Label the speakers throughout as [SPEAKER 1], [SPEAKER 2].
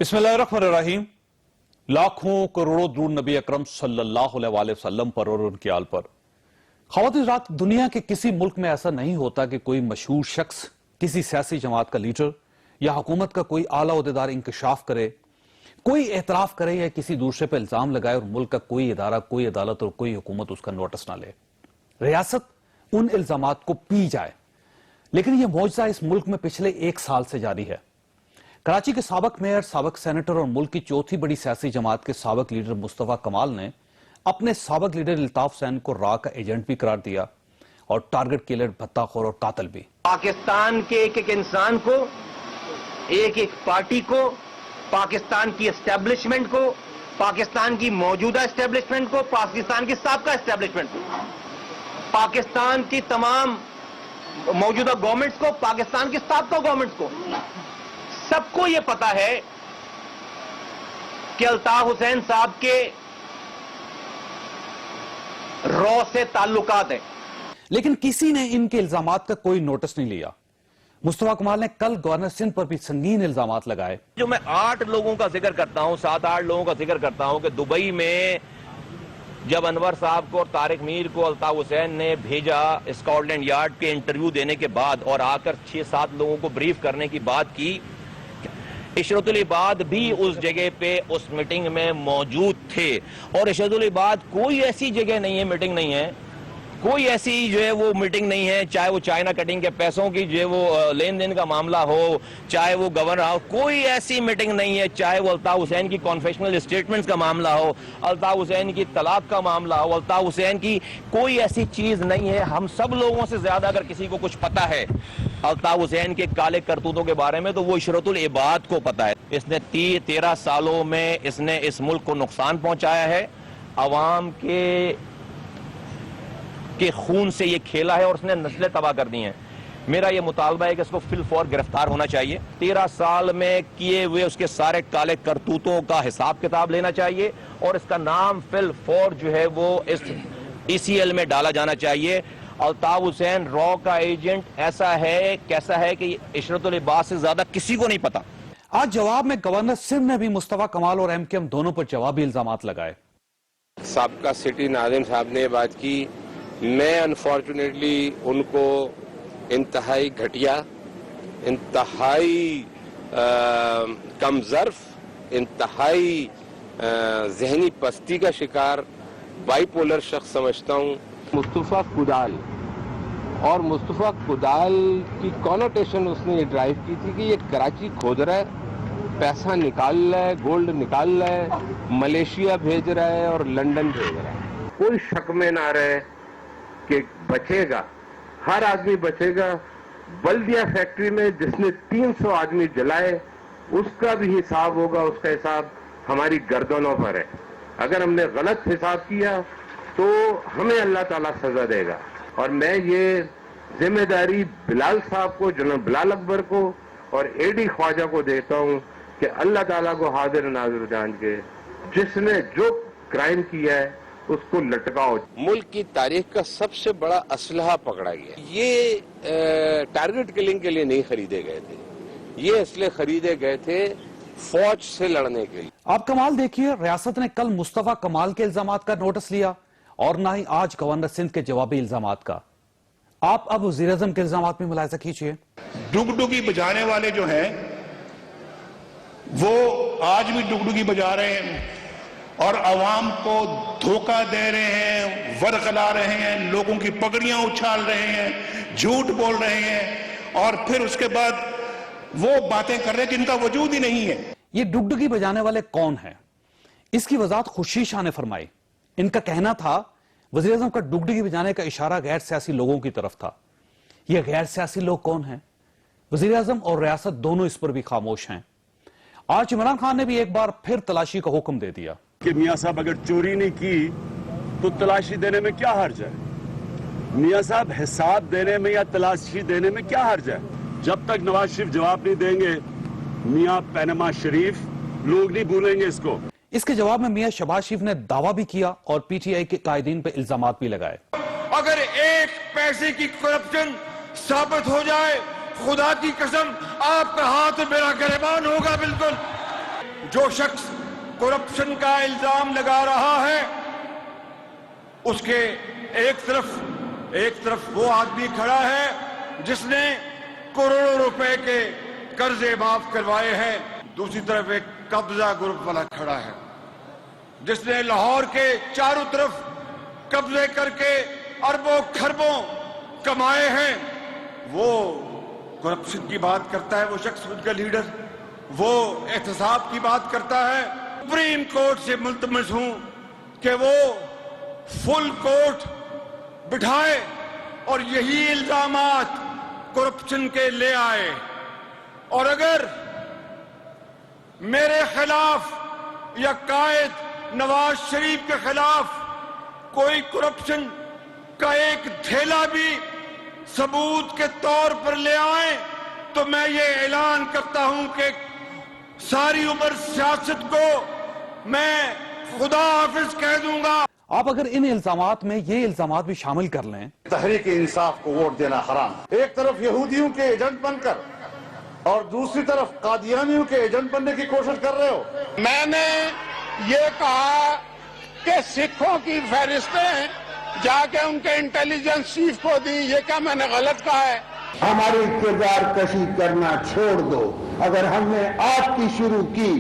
[SPEAKER 1] बिस्मिल्लाहिर्रहमानिर्रहीम। लाखों करोड़ों दूर नबी अकरम सल्लल्लाहु अलैहि वसल्लम पर और उनके आल पर। ख़वातीन रात, दुनिया के किसी मुल्क में ऐसा नहीं होता कि कोई मशहूर शख्स, किसी सियासी जमात का लीडर या हुकूमत का कोई आला ओहदेदार इंकशाफ करे, कोई एतराफ करे या किसी दूसरे पर इल्जाम लगाए और मुल्क का कोई इदारा, कोई अदालत और कोई हुकूमत उसका नोटिस ना ले। रियासत उन इल्जामात को पी जाए। लेकिन यह मौजज़ा इस मुल्क में पिछले 1 साल से जारी है। कराची के साबक मेयर, साबक सेनेटर और मुल्क की चौथी बड़ी सियासी जमात के साबक लीडर मुस्तफा कमाल ने अपने साबक लीडर अल्ताफ हुसैन को रा का एजेंट भी करार दिया और टारगेट किलर, भत्ताखोर और कातिल भी।
[SPEAKER 2] पाकिस्तान के एक एक इंसान को, एक एक पार्टी को, पाकिस्तान की एस्टेब्लिशमेंट को, पाकिस्तान की मौजूदा एस्टेब्लिशमेंट को, पाकिस्तान की साबका एस्टेब्लिशमेंट को, पाकिस्तान की तमाम मौजूदा गवर्नमेंट्स को, पाकिस्तान की साबका गवर्नमेंट्स को, सबको यह पता है कि अल्ताफ हुसैन साहब के रॉ से ताल्लुकात हैं।
[SPEAKER 1] लेकिन किसी ने इनके इल्जामात का कोई नोटिस नहीं लिया। मुस्तफा कमाल ने कल गवर्नर सिंध पर भी संगीन इल्जामात लगाए।
[SPEAKER 2] जो मैं 8 लोगों का जिक्र करता हूं, 7-8 लोगों का जिक्र करता हूं कि दुबई में जब अनवर साहब को और तारिक मीर को अल्ताफ हुसैन ने भेजा स्कॉटलैंड यार्ड के इंटरव्यू देने के बाद और आकर 6-7 लोगों को ब्रीफ करने की बात की, इशरतुल इबाद भी उस जगह पे उस मीटिंग में मौजूद थे। और इशरतुल इबाद कोई ऐसी जगह नहीं है, मीटिंग नहीं है, कोई ऐसी जो है वो मीटिंग नहीं है, चाहे वो चाइना कटिंग के पैसों की जो है वो लेन देन का मामला हो, चाहे वो गवर्नर हो, कोई ऐसी मीटिंग नहीं है, चाहे वो अल्ताफ हुसैन की कॉन्फेशनल स्टेटमेंट्स का मामला हो, अल्ताफ हुसैन की तलाक का मामला हो, अल्ताफ हुसैन की कोई ऐसी चीज नहीं है। हम सब लोगों से ज्यादा अगर किसी को कुछ पता है अल्ताफ हुसैन के काले करतूतों के बारे में तो वो इशरतुल इबाद को पता है। इसने 13 सालों में इसने इस मुल्क को नुकसान पहुंचाया है, अवाम के खून से ये खेला है और उसने नस्लें तबाह कर दी हैं। मेरा ये मुतालबा है कि इसको फिल फौर गिरफ्तार होना चाहिए। 13 साल में किए हुए उसके सारे काले करतूतों का हिसाब किताब लेना चाहिए और इसका नाम फिल फौर जो है वो इस ECL में डाला जाना चाहिए। अल्ताफ हुसैन रॉ का एजेंट ऐसा है कैसा है कि इशरतुल इबाद से ज्यादा किसी को नहीं पता।
[SPEAKER 1] आज जवाब में गवर्नर सिंध ने भी मुस्तफा कमाल और MKM दोनों पर जवाबी इल्जामात लगाए।
[SPEAKER 3] साबका सिटी नाज़िम साहब ने बात की, मैं अनफॉर्चुनेटली उनको इंतहाई घटिया, इंतहाई कमजर्फ, इंतहाई जहनी पस्ती का शिकार बाइपोलर शख्स समझता हूँ। मुस्तफा कुदाल और मुस्तफा कुदाल की कॉनोटेशन उसने ये ड्राइव की थी कि ये कराची खोद रहा है, पैसा निकाल रहा है, गोल्ड निकाल रहा है, मलेशिया भेज रहा है और लंदन भेज रहा है। कोई शक में ना रहे कि बचेगा, हर आदमी बचेगा। बल्दिया फैक्ट्री में जिसने 300 आदमी जलाए उसका भी हिसाब होगा, उसका हिसाब हमारी गर्दनों पर है। अगर हमने गलत हिसाब किया तो हमें अल्लाह ताला सजा देगा। और मैं ये जिम्मेदारी बिलाल साहब को, जनरल बिलाल अकबर को और AD ख्वाजा को देता हूं कि अल्लाह ताला को हाजिर नाज़िर जान के जिसने जो क्राइम किया है उसको लटकाओ। मुल्क की तारीख का सबसे बड़ा असलहा पकड़ा गया। ये टारगेट किलिंग के लिए नहीं खरीदे गए थे, ये इसलिए खरीदे गए थे फौज से लड़ने के लिए।
[SPEAKER 1] आप कमाल देखिए, रियासत ने कल मुस्तफा कमाल के इल्जामात का नोटिस लिया और ना ही आज गवर्नर सिंध के जवाबी इल्जामात का। आप अब वज़ीर-ए-आज़म के इल्जामात में मुलाहिजा कीजिए।
[SPEAKER 4] डुगडुगी बजाने वाले जो हैं वो आज भी डुगडुगी बजा रहे हैं और अवाम को धोखा दे रहे हैं, वरगला रहे हैं, लोगों की पगड़ियां उछाल रहे हैं, झूठ बोल रहे हैं और फिर उसके बाद वो बातें कर रहे हैं जिनका वजूद ही नहीं है।
[SPEAKER 1] ये डुगडुगी बजाने वाले कौन हैं? इसकी वजाहत खुर्शीद शाह ने फरमाई। इनका कहना था वज़ीर-ए-आज़म का डुगडुगी बजाने का इशारा गैर सियासी लोगों की तरफ था। ये गैर सियासी लोग कौन हैं? वज़ीर-ए-आज़म और रियासत दोनों इस पर भी खामोश हैं। आज इमरान खान ने भी एक बार फिर तलाशी का हुक्म दे दिया
[SPEAKER 5] कि मियां साहब अगर चोरी नहीं की तो तलाशी देने में क्या हर्ज है? मियां साहब हिसाब देने में या तलाशी देने में क्या हर्ज है? जब तक नवाज शरीफ जवाब नहीं देंगे, मियां पैनमा शरीफ लोग नहीं भूलेंगे इसको।
[SPEAKER 1] इसके जवाब में मियां शहबाज शरीफ ने दावा भी किया और PTI के कायदीन पे इल्जामात भी लगाए।
[SPEAKER 6] अगर एक पैसे की करप्शन साबित हो जाए, खुदा की कसम आपका हाथ मेरा गिरबान होगा। बिल्कुल जो शख्स करप्शन का इल्जाम लगा रहा है उसके एक तरफ वो आदमी खड़ा है जिसने करोड़ों रुपए के कर्जे माफ करवाए हैं, दूसरी तरफ एक कब्जा ग्रुप वाला खड़ा है जिसने लाहौर के चारों तरफ कब्जे करके अरबों खरबों कमाए हैं। वो करप्शन की बात करता है वो शख्स, उनका लीडर, वो एहतसाब की बात करता है। सुप्रीम कोर्ट से मुल्तमस हूं कि वो फुल कोर्ट बिठाए और यही इल्जामात करप्शन के ले आए, और अगर मेरे खिलाफ या कायद नवाज शरीफ के खिलाफ कोई करप्शन का एक ढेला भी सबूत के तौर पर ले आए तो मैं ये ऐलान करता हूं कि सारी उम्र सियासत को मैं खुदा हाफिज कह दूंगा।
[SPEAKER 1] आप अगर इन इल्जामात में ये इल्जामात भी शामिल कर लें,
[SPEAKER 7] तहरीक इंसाफ को वोट देना हराम, एक तरफ यहूदियों के एजेंट बनकर और दूसरी तरफ कादियानियों के एजेंट बनने की कोशिश कर रहे हो।
[SPEAKER 4] मैंने ये कहा कि सिखों की फहरिस्तें जाके उनके इंटेलिजेंस चीफ को दी, ये क्या मैंने गलत कहा है?
[SPEAKER 8] हमारी किरदार कशी करना छोड़ दो। अगर हमने आपकी शुरू की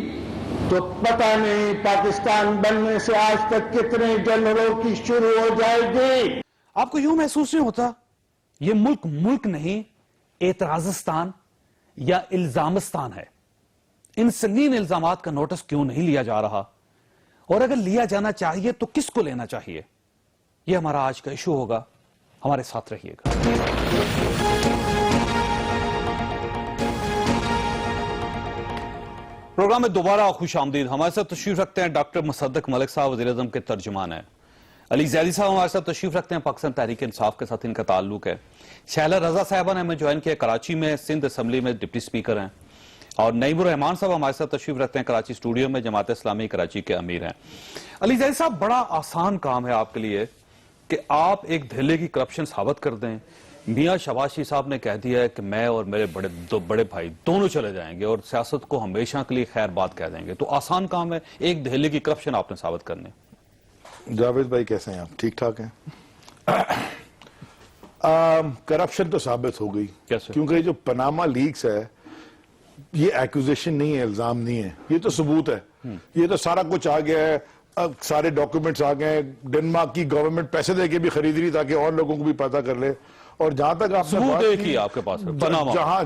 [SPEAKER 8] तो पता नहीं पाकिस्तान बनने से आज तक कितने जनरलों की शुरू हो जाएगी।
[SPEAKER 1] आपको यूं महसूस नहीं होता ये मुल्क नहीं एतराजिस्तान या इल्जामिस्तान है? इन संगीन इल्जामात का नोटिस क्यों नहीं लिया जा रहा, और अगर लिया जाना चाहिए तो किसको लेना चाहिए? यह हमारा आज का इशू होगा, हमारे साथ रहिएगा। प्रोग्राम में दोबारा खुश आमदीद। हमारे साथ तशरीफ रखते हैं डॉक्टर मुसद्दक मलिक साहब, वज़ीर-ए-आज़म के तर्जुमान हैं। अली ज़ैदी साहब हमारे साथ तशरीफ रखते हैं, पाकिस्तान तहरीक इंसाफ के साथ इनका ताल्लुक है। शहला रजा साहबा ने हमें ज्वाइन किया, कराची में सिंध असम्बली में डिप्टी स्पीकर हैं। और नईमुर रहमान साहब हमारे साथ तशरीफ रखते हैं, कराची स्टूडियो में जमात इस्लामी कराची के अमीर हैं। अली ज़ैदी साहब, बड़ा आसान काम है आपके लिए कि आप एक धेले की करप्शन साबित कर दें। मियां शबाशी साहब ने कह दिया है कि मैं और मेरे बड़े भाई दोनों चले जाएंगे और सियासत को हमेशा के लिए खैर बात कह देंगे। तो आसान काम है, एक धेले की करप्शन आपने साबित करने।
[SPEAKER 9] जावेद भाई कैसे हैं आप? ठीक ठाक हैं? करप्शन तो साबित हो गई।
[SPEAKER 1] कैसे?
[SPEAKER 9] क्योंकि जो पनामा लीक्स है ये एक्यूजेशन नहीं है, इल्जाम नहीं है, ये तो सबूत है। ये तो सारा कुछ आ गया है, अब सारे डॉक्यूमेंट्स आ गए। डेनमार्क की गवर्नमेंट पैसे देके भी खरीद रही ताकि और लोगों को भी पता कर ले। और जहां तक आपने बात की,
[SPEAKER 1] आपके पास पनामा,
[SPEAKER 9] जहां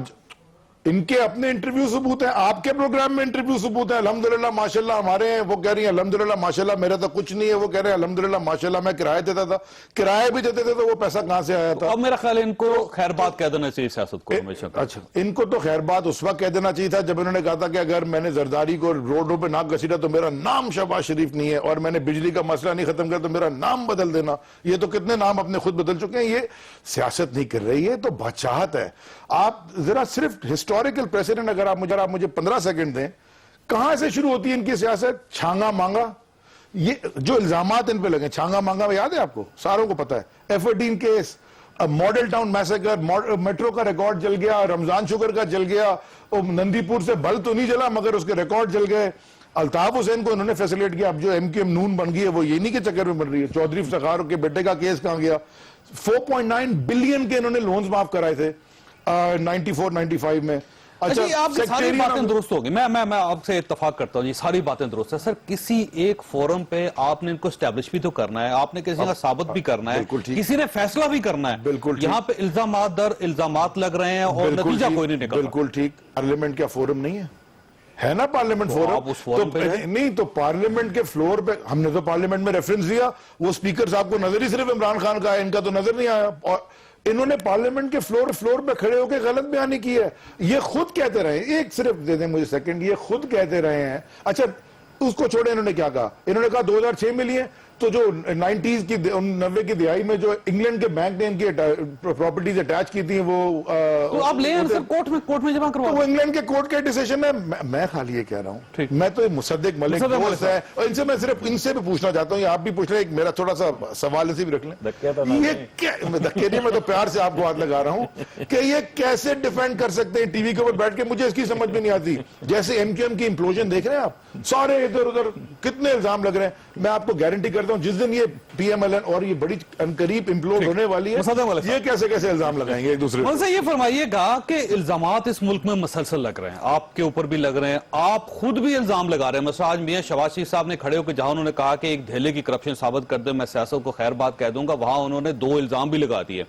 [SPEAKER 9] इनके अपने इंटरव्यू सबूत है, आपके प्रोग्राम में इंटरव्यू सबूत है। अल्हम्दुलिल्लाह माशाल्लाह हमारे हैं, वो कह रही है अल्हम्दुलिल्लाह माशाल्लाह मेरा तो कुछ नहीं है, वो कह रहे हैं अल्हम्दुलिल्लाह माशाल्लाह मैं किराया देता था। किराया भी देते थे तो वो पैसा कहां से आया था?
[SPEAKER 1] अब मेरा ख्याल है इनको खैर बात कह देना चाहिए सियासत को हमेशा।
[SPEAKER 9] अच्छा, इनको तो खैर बात उस वक्त कह देना चाहिए था जब इन्होंने कहा था कि अगर मैंने जरदारी को रोडों पे ना घसीटा तो मेरा नाम शहबाज शरीफ नहीं है, और मैंने बिजली का मसला नहीं खत्म किया तो मेरा नाम बदल देना। ये तो कितने नाम अपने खुद बदल चुके हैं। ये सियासत नहीं कर रही है, तो बादशाहत है। आप जरा सिर्फ हिस्टोरिकल प्रेसिडेंट अगर आप मुझे 15 सेकंड दें, कहां से शुरू होती है इनकी सियासत? छांगा मांगा। ये जो इल्जामात इन पे लगे, छांगा मांगा याद है आपको? सारों को पता है। Ephedrine case, Model Town massacre, metro का रिकॉर्ड जल गया, रमजान शुगर का जल गया, नंदीपुर से बल्ब तो नहीं जला मगर उसके रिकॉर्ड जल गए। अल्ताफ हुसैन को उन्होंने फैसिलिटेट किया। अब जो MQM नून बन गई है वो ये नहीं के चक्कर में बन रही है। चौधरी इफ्तिखार के बेटे का केस कहां गया? 4.9 बिलियन के इन्होंने लोन्स माफ कराए थे 94-95 में। अच्छा,
[SPEAKER 1] आपकी सारी बातें दुरुस्त होगी, मैं आपसे इत्तेफाक करता हूं, ये सारी बातें दुरुस्त है। सर, किसी एक फोरम पे आपने इनको एस्टैब्लिश भी तो करना है, आपने किसी का साबित भी करना है, किसी ने फैसला भी करना है।
[SPEAKER 9] बिल्कुल,
[SPEAKER 1] यहाँ पे इल्जामात दर इल्जामात लग रहे हैं और नतीजा कोई नहीं निकल।
[SPEAKER 9] बिल्कुल ठीक। पार्लियामेंट का फोरम नहीं है ना? पार्लियामेंट फोरम
[SPEAKER 1] आप उस फोरम पे
[SPEAKER 9] नहीं, तो पार्लियामेंट के फ्लोर पे हमने तो पार्लियामेंट में रेफरेंस दिया, वो स्पीकर साहब को नजर ही सिर्फ इमरान खान का है, इनका तो नजर नहीं आया। और इन्होंने पार्लियामेंट के फ्लोर पे खड़े होकर गलत बयानी की है। ये खुद कहते रहे, एक सिर्फ दे दें मुझे सेकंड, ये खुद कहते रहे हैं। अच्छा, उसको छोड़े, इन्होंने क्या कहा? इन्होंने कहा 2006 में लिए تو جو 90s کی 90 کی دہائی میں جو انگلینڈ کے بینک نے ان کی پراپرٹیز اٹیچ کی تھی وہ
[SPEAKER 1] تو آپ لے آئیں سر کورٹ میں جمع کروا
[SPEAKER 9] وہ انگلینڈ کے کورٹ کے ڈیسیشن ہے. میں خالی یہ کہہ رہا ہوں, میں تو مصدق ملک دوست ہے, اور میں صرف ان سے بھی پوچھنا چاہتا ہوں, یہ آپ بھی پوچھ رہے ہیں, میرا تھوڑا سا سوال اسے بھی رکھ لیں. یہ دھکے نہیں, میں تو پیار سے آپ کو ہاتھ لگا رہا ہوں کہ یہ کیسے ڈیفینڈ کر سکتے ہیں ٹی وی کے اوپر بیٹھ کے, مجھے اس کی سمجھ میں نہیں آتی. جیسے ایم کیو ایم کی امپلوژن دیکھ رہے ہیں آپ, سارے ادھر ادھر کتنے الزام لگ رہے ہیں. میں آپ کو گارنٹی کرتا ہوں جس دن یہ پی ایم ایل این اور یہ بڑی قریب امپلوڈ ہونے والی ہے, یہ کیسے الزام لگائیں گے ایک دوسرے
[SPEAKER 1] پر. یہ فرمائیے گا کہ الزامات اس ملک میں مسلسل لگ رہے ہیں, آپ کے اوپر بھی لگ رہے ہیں, آپ خود بھی الزام لگا رہے ہیں. مثلا آج میاں شہباز شریف صاحب نے کھڑے ہو کے جہاں انہوں نے کہا کہ ایک دھیلے کی کرپشن ثابت کر دے میں سیاست کو خیر بات کہہ دوں گا, وہاں انہوں نے 2 الزام بھی لگا دیے.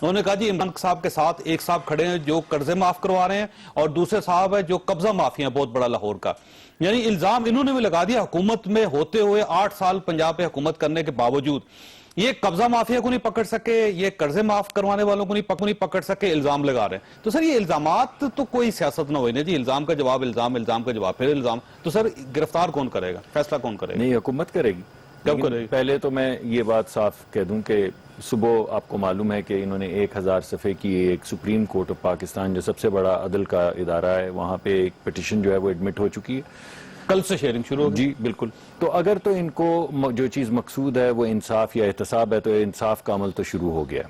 [SPEAKER 1] انہوں نے کہا جی عمران صاحب کے ساتھ ایک صاحب کھڑے ہیں جو قرضے معاف کروا رہے ہیں, اور دوسرے صاحب ہے جو قبضہ مافیا بہت بڑا لاہور کا. یعنی الزام انہوں نے بھی لگا دیا حکومت میں ہوتے ہوئے 8 سال پنجاب پہ حکومت کرنے کے باوجود. یہ قبضہ مافیا کو نہیں پکڑ سکے, یہ قرضے معاف کروانے والوں کو نہیں پکڑ سکے, الزام لگا رہے ہیں. تو سر یہ الزامات تو کوئی سیاست نہ ہوئی نا جی, الزام کا جواب الزام, الزام کا جواب پھر الزام. تو سر گرفتار کون کرے گا, فیصلہ کون کرے گا؟
[SPEAKER 10] نہیں, حکومت کرے گی.
[SPEAKER 1] کب کرے گی؟
[SPEAKER 10] پہلے تو میں یہ بات صاف کہہ دوں کہ صبح آپ کو معلوم ہے کہ انہوں نے 1000 صفحے کی ایک سپریم کورٹ آف پاکستان جو سب سے بڑا عدل کا ادارہ ہے, وہاں پہ ایک پٹیشن جو ہے وہ ایڈمٹ ہو چکی ہے.
[SPEAKER 1] کل سے شیئرنگ شروع ہوگی.
[SPEAKER 10] جی بالکل. تو اگر تو ان کو جو چیز مقصود ہے وہ انصاف یا احتساب ہے, تو انصاف کا عمل تو شروع ہو گیا,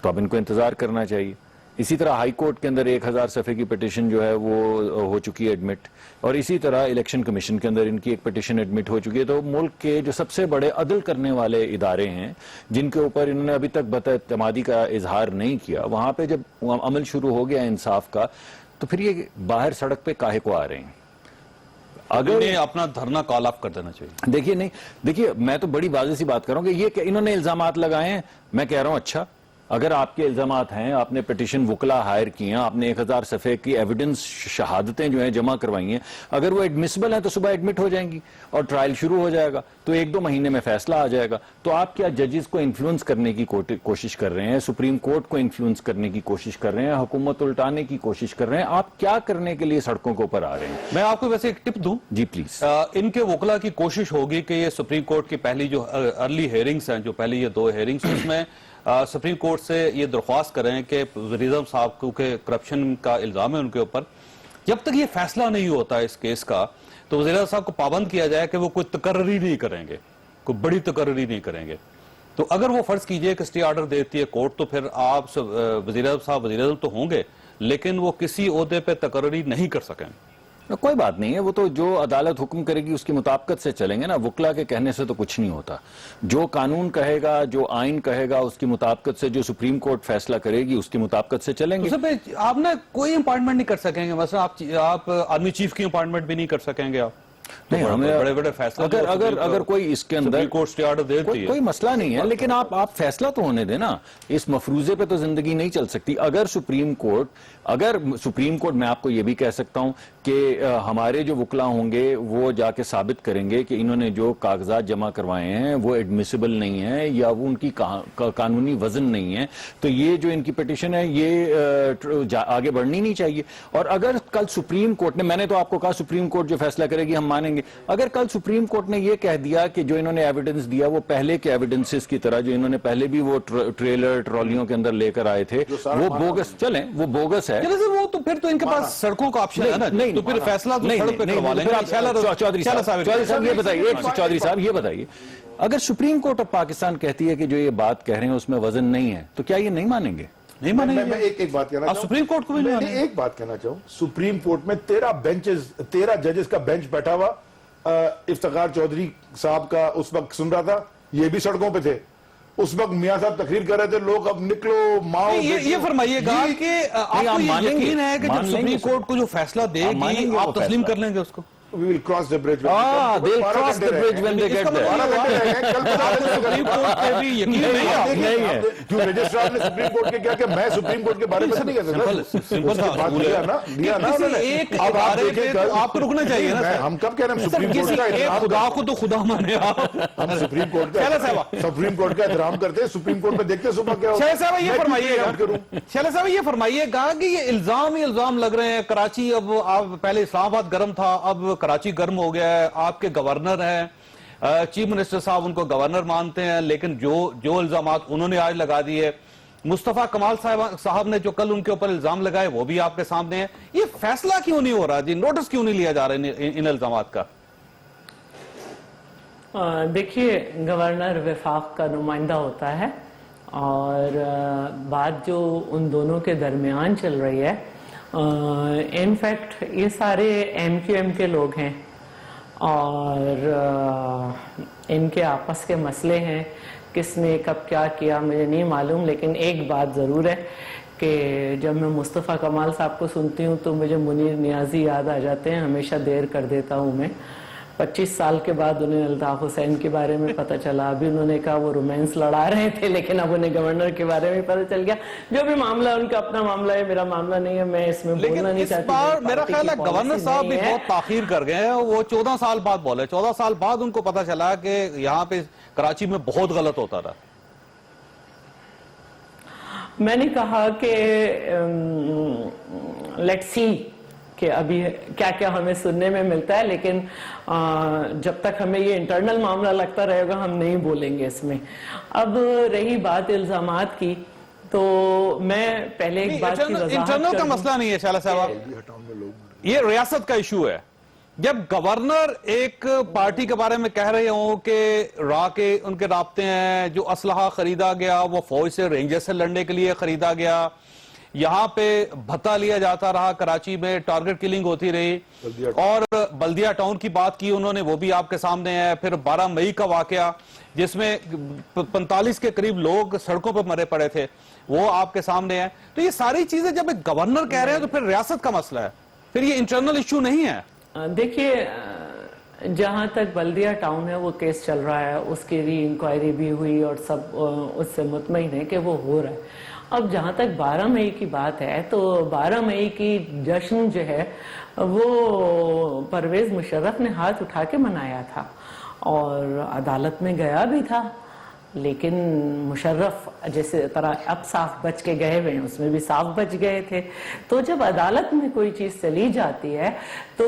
[SPEAKER 10] تو اب ان کو انتظار کرنا چاہیے. اسی طرح ہائی کورٹ کے اندر 1000 صفحے کی پٹیشن جو ہے وہ ہو چکی ہے ایڈمٹ, اور اسی طرح الیکشن کمیشن کے اندر ان کی ایک پٹیشن ایڈمٹ ہو چکی ہے. تو ملک کے جو سب سے بڑے عدل کرنے والے ادارے ہیں جن کے اوپر انہوں نے ابھی تک اعتمادی کا اظہار نہیں کیا, وہاں پہ جب عمل شروع ہو گیا انصاف کا, تو پھر یہ باہر سڑک پہ کاہے کو آ رہے ہیں؟
[SPEAKER 1] اگر اپنا دھرنا کال آف کر دینا چاہیے.
[SPEAKER 10] دیکھیے میں تو بڑی واضح سی بات کر رہا ہوں کہ یہ انہوں نے الزامات لگائے ہیں. میں کہہ رہا ہوں اچھا, اگر آپ کے الزامات ہیں, آپ نے پٹیشن وکلا ہائر کی ہیں, آپ نے 1000 صفحے کی ایویڈنس شہادتیں جو ہیں جمع کروائی ہیں, اگر وہ ایڈمیسبل ہیں تو صبح ایڈمٹ ہو جائیں گی اور ٹرائل شروع ہو جائے گا, تو 1-2 مہینے میں فیصلہ آ جائے گا. تو آپ کیا ججز کو انفلوئنس کرنے کی کوشش کر رہے ہیں, سپریم کورٹ کو انفلوئنس کرنے کی کوشش کر رہے ہیں, حکومت الٹانے کی کوشش کر رہے ہیں؟ آپ کیا کرنے کے لیے سڑکوں کے اوپر آ رہے ہیں؟
[SPEAKER 1] میں آپ کو ویسے ایک ٹپ دوں.
[SPEAKER 10] جی پلیز.
[SPEAKER 1] ان کے وکلا کی کوشش ہوگی کہ یہ سپریم کورٹ کی پہلی جو ارلی ہیئرنگز ہیں, جو پہلی یہ 2 ہیئرنگز, اس میں سپریم کورٹ سے یہ درخواست کریں کہ وزیر اعظم صاحب کو کہ کرپشن کا الزام ہے ان کے اوپر, جب تک یہ فیصلہ نہیں ہوتا اس کیس کا, تو وزیر اعظم صاحب کو پابند کیا جائے کہ وہ کوئی تقرری نہیں کریں گے, کوئی بڑی تقرری نہیں کریں گے. تو اگر وہ فرض کیجئے کہ اسٹے آرڈر دیتی ہے کورٹ, تو پھر آپ وزیر اعظم صاحب وزیر اعظم تو ہوں گے, لیکن وہ کسی عہدے پہ تقرری نہیں کر سکیں.
[SPEAKER 10] کوئی بات نہیں ہے, وہ تو جو عدالت حکم کرے گی اس کی مطابقت سے چلیں گے نا. وکلا کے کہنے سے تو کچھ نہیں ہوتا. جو قانون کہے گا, جو آئین کہے گا, اس کی مطابقت سے, جو سپریم کورٹ فیصلہ کرے گی اس کی مطابقت سے چلیں گے.
[SPEAKER 1] آپ نے کوئی اپائنٹمنٹ نہیں کر سکیں گے, مثلا آپ آرمی چیف کی اپائنٹمنٹ بھی نہیں کر سکیں گے. آپ
[SPEAKER 10] نہیں,
[SPEAKER 1] بڑے بڑے فیصلہ
[SPEAKER 10] اگر کوئی اس کے اندر کوئی مسئلہ نہیں ہے, لیکن آپ فیصلہ تو ہونے دیں نا. اس مفروضے پہ تو زندگی نہیں چل سکتی. اگر سپریم کورٹ میں آپ کو یہ بھی کہہ سکتا ہوں کہ ہمارے جو وکلا ہوں گے وہ جا کے ثابت کریں گے کہ انہوں نے جو کاغذات جمع کروائے ہیں وہ ایڈمیسیبل نہیں ہیں یا وہ ان کی قانونی وزن نہیں ہے, تو یہ جو ان کی پٹیشن ہے یہ آگے بڑھنی نہیں چاہیے. اور اگر کل سپریم کورٹ نے, میں نے تو آپ کو کہا سپریم کورٹ جو فیصلہ کرے گی ہم مانیں گے, اگر کل سپریم کورٹ نے یہ کہہ دیا کہ جو انہوں نے ایویڈنس دیا وہ پہلے کے ایویڈنسز کی طرح, جو انہوں نے پہلے بھی وہ ٹریلر ٹرالیوں کے اندر لے کر آئے تھے, وہ بوگس, چلیں وہ بوگس ہے,
[SPEAKER 1] وہ تو پھر تو ان کے پاس سڑکوں کا آپشن ہے نا. نہیں, تو پھر فیصلہ تو سڑک پہ کروا لیں گے.
[SPEAKER 10] چودھری صاحب یہ بتائیے, چودھری صاحب یہ بتائیے, اگر سپریم کورٹ آف پاکستان کہتی ہے کہ جو یہ بات کہہ رہے ہیں اس میں وزن نہیں ہے, تو کیا یہ نہیں مانیں گے؟
[SPEAKER 1] نہیں مانیں گے.
[SPEAKER 9] میں ایک بات کہنا چاہوں,
[SPEAKER 1] سپریم کورٹ کو بھی
[SPEAKER 9] میں ایک بات کہنا چاہوں, سپریم کورٹ میں 13 ججز کا بینچ بیٹھا ہوا, افتخار چودھری صاحب کا اس وقت سن رہا تھا, یہ بھی سڑکوں پہ تھے. اس وقت میاں صاحب تقریر کر رہے تھے, لوگ اب نکلو ماؤ.
[SPEAKER 1] یہ فرمائیے گا کہ آپ کو یہ یقین ہے کہ جب سپریم کورٹ کو جو فیصلہ دے گی آپ تسلیم کر لیں گے اس کو؟
[SPEAKER 9] We will cross the bridge.
[SPEAKER 10] They'll cross the bridge when they get there.
[SPEAKER 1] Supreme court پہ بھی یقین نہیں ہے.
[SPEAKER 9] کیوں رجسٹرار نے سپریم کورٹ کے کیا کہ میں سپریم کورٹ کے بارے میں نہیں کہہ سکتا.
[SPEAKER 1] آپ کو رکنا چاہیے نا.
[SPEAKER 9] ہم کب کہہ رہے ہیں سپریم کورٹ کا
[SPEAKER 1] خدا کو تو خدا مانے آپ.
[SPEAKER 9] ہم سپریم کورٹ کا احترام کرتے ہیں, سپریم کورٹ میں دیکھتے ہیں صبح کیا.
[SPEAKER 1] شہلا صاحب یہ فرمائیے گا کہ یہ الزام لگ رہے ہیں. کراچی اب آپ پہلے اسلام آباد گرم تھا, اب کراچی گرم ہو گیا ہے. آپ کے گورنر ہیں, چیف منسٹر صاحب ان کو گورنر مانتے ہیں، لیکن جو الزامات انہوں نے آج لگا دیے، مصطفیٰ کمال صاحب نے جو کل ان کے اوپر الزام لگائے وہ بھی آپ کے سامنے ہیں. یہ فیصلہ کیوں نہیں ہو رہا جی؟ نوٹس کیوں نہیں لیا جا رہا ان الزامات کا؟
[SPEAKER 11] دیکھیے، گورنر وفاق کا نمائندہ ہوتا ہے، اور بات جو ان دونوں کے درمیان چل رہی ہے، انفیکٹ یہ سارے ایم کیو ایم کے لوگ ہیں اور ان کے آپس کے مسئلے ہیں. کس نے کب کیا کیا مجھے نہیں معلوم، لیکن ایک بات ضرور ہے کہ جب میں مصطفیٰ کمال صاحب کو سنتی ہوں تو مجھے منیر نیازی یاد آ جاتے ہیں. ہمیشہ دیر کر دیتا ہوں میں. 25 سال کے بعد انہیں الطاف حسین کے بارے میں پتہ چلا. ابھی انہوں نے کہا وہ رومانس لڑا رہے تھے، لیکن اب انہیں گورنر کے بارے میں پتہ چل گیا. جو بھی معاملہ ان کا اپنا معاملہ ہے، میرا معاملہ نہیں ہے، میں اس میں بولنا نہیں چاہتی.
[SPEAKER 1] لیکن اس بار میرا خیال ہے گورنر صاحب بھی بہت تاخیر کر گئے ہیں. وہ 14 سال بعد بولے، 14 سال بعد ان کو پتہ چلا کہ یہاں پہ کراچی میں بہت غلط ہوتا رہا.
[SPEAKER 11] میں نے کہا کہ لیٹ سی کہ ابھی کیا کیا ہمیں سننے میں ملتا ہے، لیکن جب تک ہمیں یہ انٹرنل معاملہ لگتا رہے گا ہم نہیں بولیں گے اس میں. اب رہی بات الزامات کی، تو میں پہلے ایک بات کی وضاحت
[SPEAKER 1] انٹرنل کا مسئلہ نہیں ہے شعلہ صاحب، یہ ریاست کا ایشو ہے. جب گورنر ایک پارٹی کے بارے میں کہہ رہے ہوں کہ ان کے رابطے ہیں، جو اسلحہ خریدا گیا وہ فوج سے رینجر سے لڑنے کے لیے خریدا گیا، یہاں پہ بھتہ لیا جاتا رہا، کراچی میں ٹارگٹ کلنگ ہوتی رہی، اور بلدیہ ٹاؤن کی بات کی انہوں نے، وہ بھی آپ کے سامنے ہے. پھر 12 مئی کا واقعہ جس میں 45 کے قریب لوگ سڑکوں پہ مرے پڑے تھے، وہ آپ کے سامنے ہے. تو یہ ساری چیزیں جب ایک گورنر کہہ رہے ہیں تو پھر ریاست کا مسئلہ ہے، پھر یہ انٹرنل ایشو نہیں ہے.
[SPEAKER 11] دیکھیے، جہاں تک بلدیہ ٹاؤن ہے وہ کیس چل رہا ہے، اس کی ری انکوائری بھی ہوئی اور سب اس سے مطمئن ہے کہ وہ ہو رہا ہے. اب جہاں تک 12 مئی کی بات ہے، تو 12 مئی کی جشن جو ہے وہ پرویز مشرف نے ہاتھ اٹھا کے منایا تھا اور عدالت میں گیا بھی تھا. لیکن مشرف جیسے طرح اب صاف بچ کے گئے ہوئے ہیں، اس میں بھی صاف بچ گئے تھے. تو جب عدالت میں کوئی چیز چلی جاتی ہے تو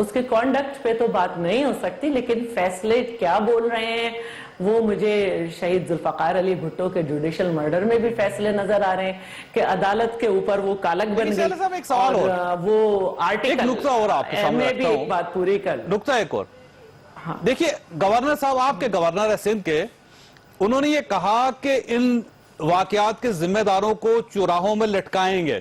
[SPEAKER 11] اس کے کانڈکٹ پہ تو بات نہیں ہو سکتی، لیکن فیصلے کیا بول رہے ہیں وہ مجھے شہید ذوالفقار علی بھٹو کے جوڈیشل مرڈر میں بھی فیصلے نظر آ رہے ہیں کہ عدالت کے اوپر وہ کالک بن گئی. اور وہ آرٹیکل میں بھی ایک بات پوری کر
[SPEAKER 1] نکتہ ایک اور دیکھیے، گورنر صاحب آپ کے گورنر ہے سندھ کے، انہوں نے یہ کہا کہ ان واقعات کے ذمہ داروں کو چوراہوں میں لٹکائیں گے.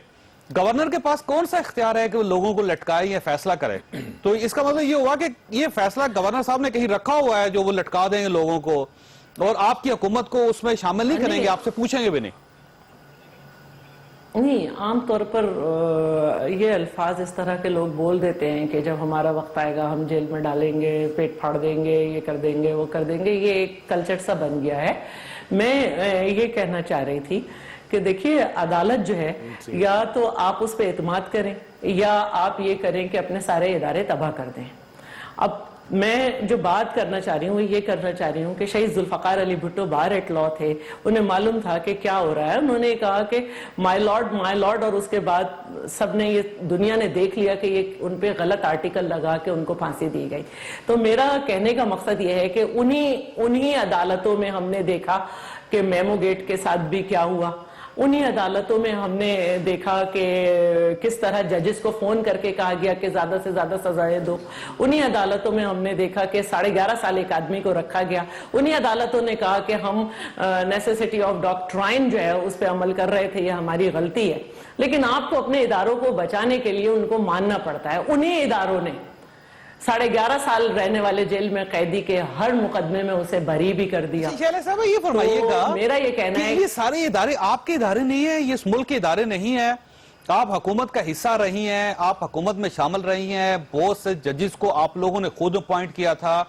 [SPEAKER 1] گورنر کے پاس کون سا اختیار ہے کہ وہ لوگوں کو لٹکائے یا فیصلہ کرے؟ تو اس کا مطلب یہ ہوا کہ یہ فیصلہ گورنر صاحب نے کہیں رکھا ہوا ہے جو وہ لٹکا دیں گے لوگوں کو، اور آپ کی حکومت کو اس میں شامل نہیں کریں گے، آپ سے پوچھیں گے بھی نہیں؟
[SPEAKER 11] نہیں، عام طور پر یہ الفاظ اس طرح کے لوگ بول دیتے ہیں کہ جب ہمارا وقت آئے گا ہم جیل میں ڈالیں گے، پیٹ پھاڑ دیں گے، یہ کر دیں گے، وہ کر دیں گے. یہ ایک کلچر سا بن گیا ہے. میں یہ کہنا چاہ رہی تھی کہ دیکھیے، عدالت جو ہے یا تو آپ اس پہ اعتماد کریں یا آپ یہ کریں کہ اپنے سارے ادارے تباہ کر دیں. اب میں جو بات کرنا چاہ رہی ہوں وہ یہ کرنا چاہ رہی ہوں کہ شہید ذوالفقار علی بھٹو بار ایٹ لا تھے، انہیں معلوم تھا کہ کیا ہو رہا ہے. انہوں نے کہا کہ مائی لارڈ، اور اس کے بعد سب نے، یہ دنیا نے دیکھ لیا کہ یہ ان پہ غلط آرٹیکل لگا کے ان کو پھانسی دی گئی. تو میرا کہنے کا مقصد یہ ہے کہ انہی عدالتوں میں ہم نے دیکھا کہ میمو گیٹ کے ساتھ بھی کیا ہوا. انہی عدالتوں میں ہم نے دیکھا کہ کس طرح ججز کو فون کر کے کہا گیا کہ زیادہ سے زیادہ سزائیں دو. انہی عدالتوں میں ہم نے دیکھا کہ 11.5 سال ایک آدمی کو رکھا گیا. انہی عدالتوں نے کہا کہ ہم نیسیسٹی آف ڈاکٹرائن جو ہے اس پہ عمل کر رہے تھے، یہ ہماری غلطی ہے. لیکن آپ کو اپنے اداروں کو بچانے کے لیے ان کو ماننا پڑتا ہے. انہی اداروں نے 11.5 سال رہنے والے جیل میں قیدی کے ہر مقدمے میں اسے بری بھی کر دیا.
[SPEAKER 1] صاحب یہ فرمائیے گا،
[SPEAKER 11] میرا یہ کہنا ہے
[SPEAKER 1] یہ سارے ادارے آپ کے ادارے نہیں ہیں، یہ اس ملک کے ادارے نہیں ہیں. آپ حکومت کا حصہ رہی ہیں، آپ حکومت میں شامل رہی ہیں، بہت سے ججز کو آپ لوگوں نے خود اپوائنٹ کیا تھا.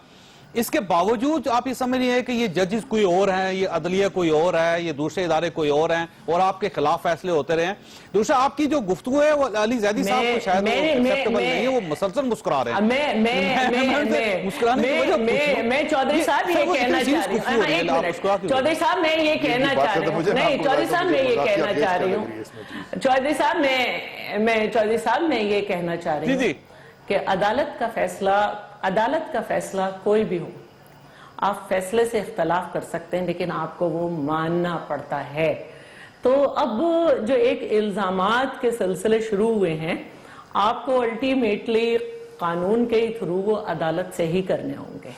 [SPEAKER 1] اس کے باوجود آپ یہ سمجھ رہی ہیں کہ یہ ججز کوئی اور ہیں، یہ عدلیہ کوئی اور ہے، یہ دوسرے ادارے کوئی اور ہیں، اور آپ کے خلاف فیصلے ہوتے رہے ہیں. دوسرا، آپ کی جو گفتگو ہے وہ علی زیدی صاحب کو شاید ایکسیپٹیبل نہیں ہے، وہ مسلسل مسکرا رہے ہیں.
[SPEAKER 11] میں چودھری صاحب یہ کہنا چاہ رہی ہوں، چودھری صاحب میں یہ کہنا چاہ رہی ہوں، نہیں چودھری صاحب میں یہ کہنا چاہ رہی ہوں، چودھری صاحب میں یہ کہنا چاہ رہی ہوں کہ عدالت کا فیصلہ عدالت کا فیصلہ کوئی بھی ہو، آپ فیصلے سے اختلاف کر سکتے ہیں لیکن آپ کو وہ ماننا پڑتا ہے. تو اب جو ایک الزامات کے سلسلے شروع ہوئے ہیں، آپ کو الٹیمیٹلی قانون کے تھرو وہ عدالت سے ہی کرنے ہوں گے،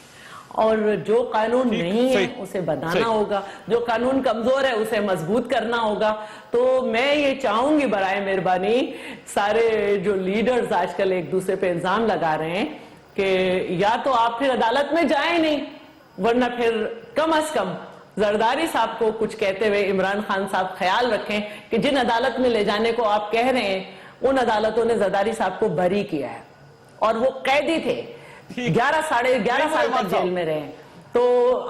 [SPEAKER 11] اور جو قانون نہیں ہے اسے بنانا ہوگا، جو قانون کمزور ہے اسے مضبوط کرنا ہوگا. تو میں یہ چاہوں گی برائے مہربانی سارے جو لیڈرز آج کل ایک دوسرے پہ الزام لگا رہے ہیں کہ یا تو آپ پھر عدالت میں جائیں نہیں، ورنہ پھر کم از کم زرداری صاحب کو کچھ کہتے ہوئے عمران خان صاحب خیال رکھیں کہ جن عدالت میں لے جانے کو آپ کہہ رہے ہیں ان عدالتوں نے زرداری صاحب کو بری کیا ہے اور وہ قیدی تھے، 11 سال تک جیل میں رہے. تو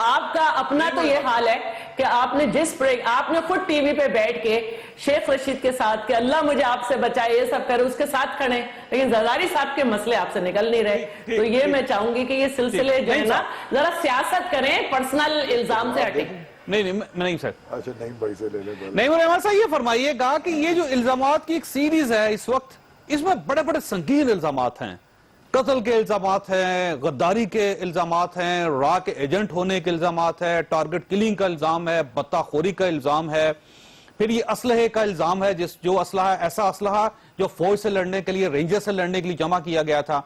[SPEAKER 11] آپ کا اپنا تو یہ حال ہے کہ آپ نے خود ٹی وی پہ بیٹھ کے شیخ رشید کے ساتھ کہ اللہ مجھے آپ سے بچائے یہ سب کرے، اس کے ساتھ کھڑے، لیکن زرداری صاحب کے مسئلے آپ سے نکل نہیں رہے. تو یہ میں چاہوں گی کہ یہ سلسلے جو ہے نا ذرا سیاست کریں، پرسنل الزام سے ہٹیں.
[SPEAKER 1] نہیں سر،
[SPEAKER 9] اچھا نہیں بھائی سے لے لے.
[SPEAKER 1] نہیں رحمان صاحب یہ فرمائیے گا کہ یہ جو الزامات کی ایک سیریز ہے اس وقت، اس میں بڑے بڑے سنگین الزامات ہیں، قتل کے الزامات ہیں، غداری کے الزامات ہیں، را کے ایجنٹ ہونے کے الزامات ہیں، ٹارگٹ کلنگ کا الزام ہے، بطہ خوری کا الزام ہے، پھر یہ اسلحے کا الزام ہے، جو اسلحہ ایسا اسلحہ جو فوج سے لڑنے کے لیے، رینجر سے لڑنے کے لیے جمع کیا گیا تھا.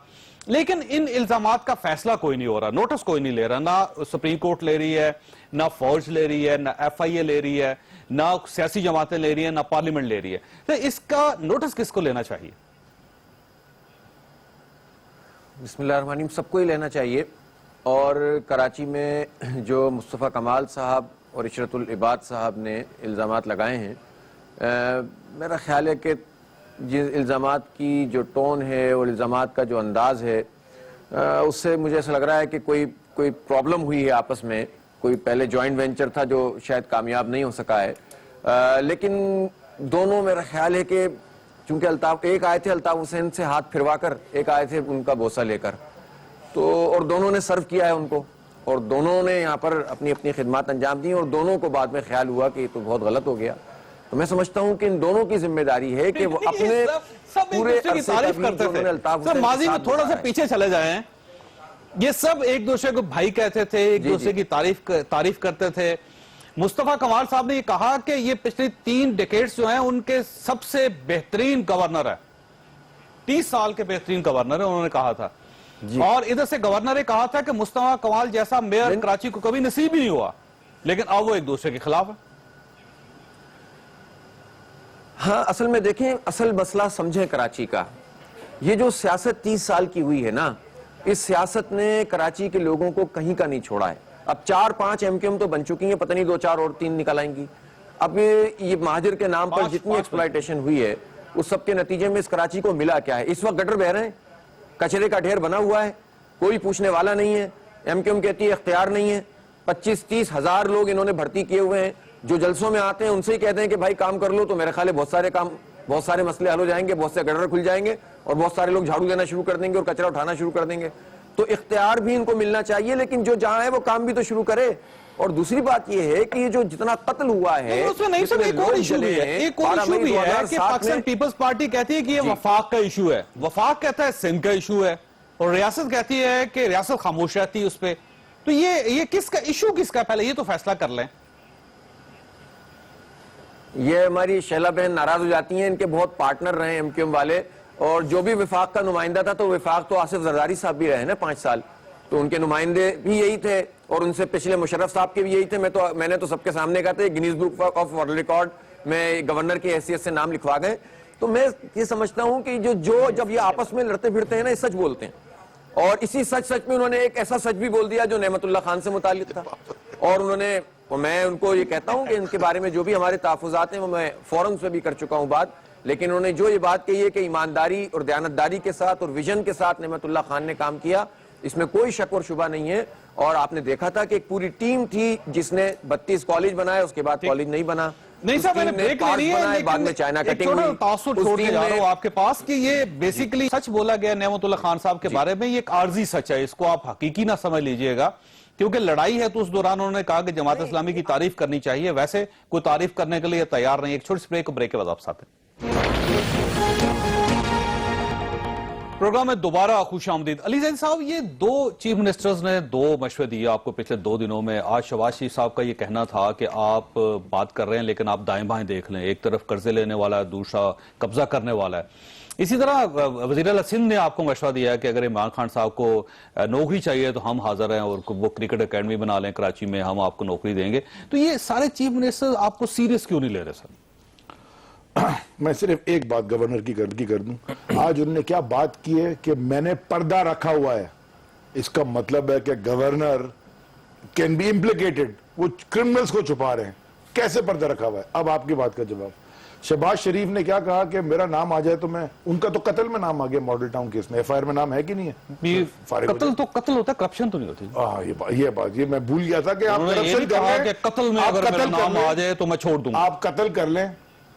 [SPEAKER 1] لیکن ان الزامات کا فیصلہ کوئی نہیں ہو رہا، نوٹس کوئی نہیں لے رہا، نہ سپریم کورٹ لے رہی ہے، نہ فوج لے رہی ہے، نہ ایف آئی اے لے رہی ہے، نہ سیاسی جماعتیں لے رہی ہیں، نہ پارلیمنٹ لے رہی ہے. تو اس کا نوٹس کس کو لینا چاہیے؟
[SPEAKER 12] بسم اللہ الرحمن الرحیم، سب کو ہی لینا چاہیے. اور کراچی میں جو مصطفیٰ کمال صاحب اور عشرت العباد صاحب نے الزامات لگائے ہیں، میرا خیال ہے کہ الزامات کی جو ٹون ہے اور الزامات کا جو انداز ہے، اس سے مجھے ایسا لگ رہا ہے کہ کوئی پرابلم ہوئی ہے آپس میں، کوئی پہلے جوائنٹ وینچر تھا جو شاید کامیاب نہیں ہو سکا ہے. لیکن دونوں میرا خیال ہے کہ چونکہ ایک آئے تھے الطاف حسین سے ہاتھ پھروا کر، ایک آئے تھے ان کا بوسہ لے کر، تو اور دونوں نے سرو کیا ہے ان کو، اور دونوں نے یہاں پر اپنی اپنی خدمات انجام دی، اور دونوں کو بعد میں خیال ہوا کہ یہ تو بہت غلط ہو گیا. تو میں سمجھتا ہوں کہ ان دونوں کی ذمہ داری ہے کہ وہ اپنے پورے
[SPEAKER 1] تعریف کرتے تھے. ماضی میں تھوڑا سا پیچھے چلے جائیں، یہ سب ایک دوسرے کو بھائی کہتے تھے، ایک دوسرے کی تعریف کرتے تھے. مصطفیٰ کمال صاحب نے یہ کہا کہ یہ پچھلی 3 ڈیکیڈز جو ہیں ان کے سب سے بہترین گورنر ہے، 30 سال کے بہترین گورنر ہے انہوں نے کہا تھا. اور ادھر سے گورنر نے کہا تھا کہ مصطفیٰ کمال جیسا میئر کراچی کو کبھی نصیب ہی نہیں ہوا، لیکن اب وہ ایک دوسرے کے خلاف ہے.
[SPEAKER 12] ہاں، اصل میں دیکھیں، اصل مسئلہ سمجھیں کراچی کا، یہ جو سیاست 30 سال کی ہوئی ہے نا، اس سیاست نے کراچی کے لوگوں کو کہیں کا نہیں چھوڑا ہے. اب 4-5 ایم کیو ایم تو بن چکی ہیں، پتہ نہیں 2-4 اور 3 نکل آئیں گی. اب یہ مہاجر کے نام پر جتنی ایکسپلائٹیشن ہوئی ہے، اس سب کے نتیجے میں اس کراچی کو ملا کیا ہے؟ اس وقت گٹر بہ رہے ہیں، کچرے کا ڈھیر بنا ہوا ہے، کوئی پوچھنے والا نہیں ہے. ایم کیو ایم کہتی ہے اختیار نہیں ہے. 25-30 ہزار لوگ انہوں نے بھرتی کیے ہوئے ہیں، جو جلسوں میں آتے ہیں ان سے ہی کہتے ہیں کہ بھائی کام کر لو. تو میرے خیال ہے بہت سارے مسئلے حل ہو جائیں گے، بہت سے گٹر کھل جائیں گے، اور بہت سارے لوگ جھاڑو دینا شروع کر دیں گے اور کچرا اٹھانا شروع کر دیں گے. تو اختیار بھی ان کو ملنا چاہیے، لیکن جو جہاں ہے وہ کام بھی تو شروع کرے. اور دوسری بات یہ ہے کہ یہ جو جتنا قتل ہوا ہے،
[SPEAKER 1] اس میں نہیں سب ایک اور ایشو بھی ہے کہ پاکستان پیپلز پارٹی کہتی ہے کہ یہ وفاق کا ایشو ہے، وفاق کہتا ہے سندھ کا ایشو ہے، اور ریاست کہتی ہے کہ ریاست خاموش رہتی ہے اس پہ. تو یہ کس کا ایشو، کس کا؟ پہلے یہ تو فیصلہ کر لیں.
[SPEAKER 12] یہ ہماری شیلا بہن ناراض ہو جاتی ہیں، ان کے بہت پارٹنر رہے ایم کیو ایم والے، اور جو بھی وفاق کا نمائندہ تھا، تو وفاق تو آصف زرداری صاحب بھی رہے نا 5 سال، تو ان کے نمائندے بھی یہی تھے، اور ان سے پچھلے مشرف صاحب کے بھی یہی تھے. میں نے تو سب کے سامنے کہا تھا Guinness book of world record میں گورنر کی حیثیت سے نام لکھوا گئے. تو میں یہ سمجھتا ہوں کہ جب یہ آپس میں لڑتے پھرتے ہیں نا، یہ سچ بولتے ہیں، اور اسی سچ میں انہوں نے ایک ایسا سچ بھی بول دیا جو نعمت اللہ خان سے متعلق تھا. اور میں ان کو یہ کہتا ہوں کہ ان کے بارے میں جو بھی ہمارے تحفظات ہیں وہ میں فوراً سے بھی کر چکا ہوں بات، لیکن انہوں نے جو یہ بات کہی ہے کہ ایمانداری اور دیانتداری کے ساتھ اور ویژن کے ساتھ نعمت اللہ خان نے کام کیا، اس میں کوئی شک اور شبہ نہیں ہے. اور آپ نے دیکھا تھا کہ ایک پوری ٹیم تھی جس نے 32 کالج بنائے، اس کے بعد کالج نہیں بنا.
[SPEAKER 1] نہیں صاحب، میں نے بریک لینی ہے، لیکن ایک چھوٹا تاثر چھوڑ کے جا رہا ہوں آپ کے پاس کہ یہ بیسیکلی سچ بولا گیا نعمت اللہ خان صاحب کے بارے میں، یہ ایک عارضی سچ ہے، اس کو آپ حقیقی نہ سمجھ لیجئے گا. کیونکہ لڑائی ہے تو اس دوران انہوں نے کہا کہ جماعت اسلامی کی تعریف کرنی چاہیے، ویسے کوئی تعریف کرنے کے لیے تیار نہیں. ایک چھوٹی سی بریک کے بعد آپ ساتھ ہیں. प्रोग्राम में दोबारा खुश आमदीद। अली ज़ैदी साहब, ये दो चीफ मिनिस्टर्स ने दो मशवरे दिए आपको पिछले 2 दिनों में। आज शहबाज शरीफ साहब का ये कहना था कि आप बात कर रहे हैं लेकिन आप दाएं बाएं देख लें, एक तरफ कर्जे लेने वाला है, दूसरा कब्जा करने वाला है। इसी तरह वज़ीर आला सिंध ने आपको मशवरा दिया है कि अगर इमरान खान साहब को नौकरी चाहिए तो हम हाजिर हैं और वो क्रिकेट अकेडमी बना लें कराची में, हम आपको नौकरी देंगे। तो ये सारे चीफ मिनिस्टर आपको सीरियस क्यों नहीं ले रहे सर?
[SPEAKER 9] मैं सिर्फ एक बात गवर्नर की कर दूं। आज उन्होंने क्या बात की है कि मैंने पर्दा रखा हुआ है। इसका मतलब है कि गवर्नर कैन बी इम्प्लिकेटेड, वो क्रिमिनल्स को छुपा रहे हैं। कैसे पर्दा रखा हुआ है? अब आपकी बात का जवाब। शहबाज शरीफ ने क्या कहा कि मेरा नाम आ जाए तो मैं, उनका तो कत्ल में नाम आ गया मॉडल टाउन केस में, एफआईआर में नाम है कि नहीं है?
[SPEAKER 1] कत्ल तो कत्ल होता है, करप्शन तो नहीं होती।
[SPEAKER 9] ये मैं भूल गया था कि आप करप्शन कर लें,
[SPEAKER 1] कत्ल में अगर मेरा नाम आ जाए तो मैं छोड़ दूंगा।
[SPEAKER 9] आप कत्ल कर लें,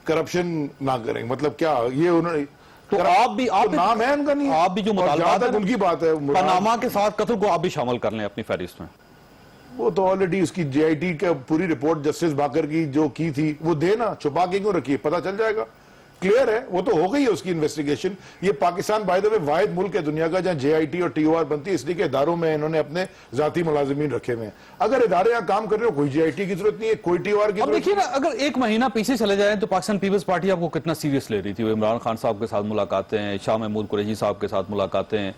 [SPEAKER 9] करप्शन ना करेंगे, मतलब क्या ये उन्होंने
[SPEAKER 1] तो आप भी, आप
[SPEAKER 9] तो नाम है उनका नहीं,
[SPEAKER 1] आप भी जो मुतालबा है
[SPEAKER 9] उनकी बात है,
[SPEAKER 1] पनामा के साथ कत्ल को आप भी शामिल कर लें अपनी फहरिस्त में।
[SPEAKER 9] वो तो ऑलरेडी उसकी जेआईटी का पूरी रिपोर्ट जस्टिस बाकर की जो की थी वो देना, छुपा के क्यों रखी है? पता चल जाएगा, क्लियर है, वो तो हो गई है उसकी इन्वेस्टिगेशन। ये पाकिस्तान बाय द वे वाहिद मुल्क है दुनिया का जहां जेआईटी और टीओआर बनती है, इसलिए कि इदारों में इन्होंने अपने जाती मुलाजिमीन रखे हुए हैं। अगर इदारे यहाँ काम कर रहे हो, कोई जेआईटी की जरूरत नहीं है, कोई टीओआर की जरूरत।
[SPEAKER 1] देखिए ना, अगर एक महीना पीछे चले जाए तो पाकिस्तान पीपल्स पार्टी आपको कितना सीरियस ले रही थी। वो इमरान खान साहब के साथ मुलाकातें, शाह महमूद कुरैशी साहब के साथ मुलाकातें,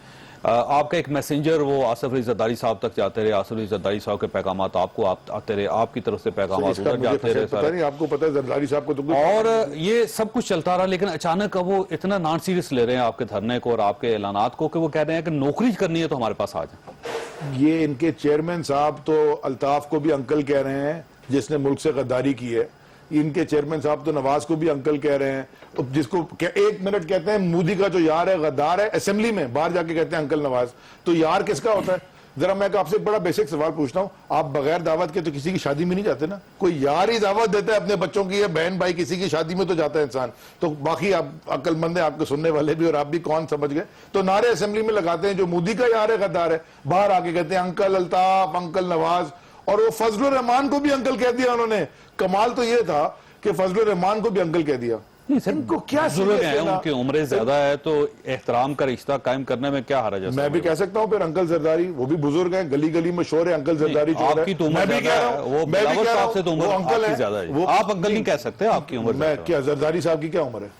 [SPEAKER 1] आपका एक मैसेंजर वो आसिफ अली जरदारी साहब तक जाते रहे, आसिफ अली जरदारी साहब के पैगामात आपको आते रहे, आपकी तरफ से पैगामात उधर जाते रहे।
[SPEAKER 9] पता नहीं आपको पता है जरदारी साहब को तो
[SPEAKER 1] और ये सब कुछ चलता रहा, लेकिन अचानक अब वो इतना नॉन सीरियस ले रहे हैं आपके धरने को और आपके ऐलानात को कि वो कह रहे हैं कि नौकरी करनी है तो हमारे पास आ जाए।
[SPEAKER 9] ये इनके चेयरमैन साहब तो अल्ताफ को भी अंकल कह रहे हैं जिसने मुल्क से गद्दारी की है। इनके चेयरमैन साहब तो नवाज को भी अंकल कह रहे हैं, तो जिसको 1 मिनट कहते हैं मोदी का जो यार है गद्दार है, असेंबली में बाहर जाके कहते हैं अंकल नवाज। तो यार किसका होता है? जरा मैं आपसे एक बड़ा बेसिक सवाल पूछता हूं, आप बगैर दावत के तो किसी की शादी में नहीं जाते ना? कोई यार ही दावत देता है अपने बच्चों की, या बहन भाई किसी की शादी में तो जाता है इंसान। तो बाकी आप अक्लमंद है, आपको सुनने वाले भी और आप भी कौन समझ गए। तो नारे असेंबली में लगाते हैं जो मोदी का यार है गद्दार है, बाहर आके कहते हैं अंकल अल्ताफ, अंकल नवाज। और वो फजलुर रहमान को भी अंकल कह दिया उन्होंने। कमाल तो ये था कि फजलुर रहमान को भी अंकल कह दिया।
[SPEAKER 1] इनको क्या बुजुर्ग हैं, उनकी उम्र ज्यादा है तो एहतराम का रिश्ता कायम करने में क्या हर्ज है?
[SPEAKER 9] मैं भी कह सकता हूं फिर अंकल जरदारी, वो भी बुजुर्ग हैं, गली गली में शोर है अंकल जरदारी।
[SPEAKER 1] आपकी तो उम्र ज्यादा है, वो बिलावल साहब से तो उम्र अंकल है ज्यादा है। आप अंकल नहीं कह सकते, आपकी उम्र।
[SPEAKER 9] मैं क्या, जरदारी साहब की क्या उम्र है?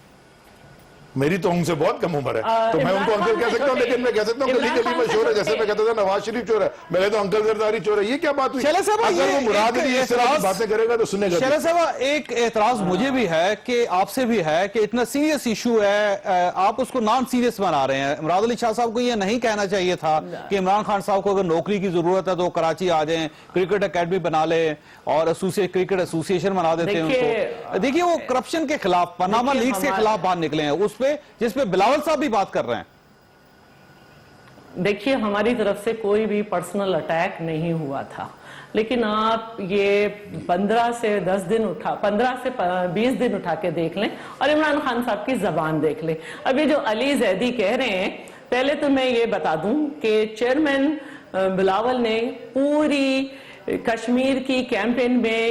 [SPEAKER 9] मेरी तो उनसे बहुत कम उम्र है, तो मैं उनको अंकल कह सकता हूं, लेकिन मैं कह सकता हूं गली गली में शोर है। जैसे मैं कहता था नवाज शरीफ चोर है, मैं तो अंकल जरदारी चोर है। ये क्या बात हुई? अगर वो मुराद नहीं इस तरह की बातें करेगा तो सुनेगा।
[SPEAKER 1] शैला साहब, एक एतराज मुझे भी है कि आपसे भी है कि इतना सीरियस इशू है, आप उसको नॉन सीरियस बना रहे हैं। इमरान अली शाह साहब को ये नहीं कहना चाहिए था कि इमरान खान साहब को अगर नौकरी की जरूरत है तो कराची आ जाएं, क्रिकेट अकेडमी बना ले और क्रिकेट एसोसिएशन बना देते हैं उनको। देखिए वो करप्शन के खिलाफ, पनामा लीक्स के खिलाफ बाहर निकले हैं, उस पे जिसपे बिलावल साहब भी बात कर रहे हैं।
[SPEAKER 11] देखिए, हमारी तरफ से कोई भी पर्सनल अटैक नहीं हुआ था, लेकिन आप ये 15 से 20 दिन उठा के देख लें और इमरान खान साहब की जबान देख लें। अब ये जो अली जैदी कह रहे हैं, पहले तो मैं ये बता दूं कि चेयरमैन बिलावल ने पूरी कश्मीर की कैंपेन में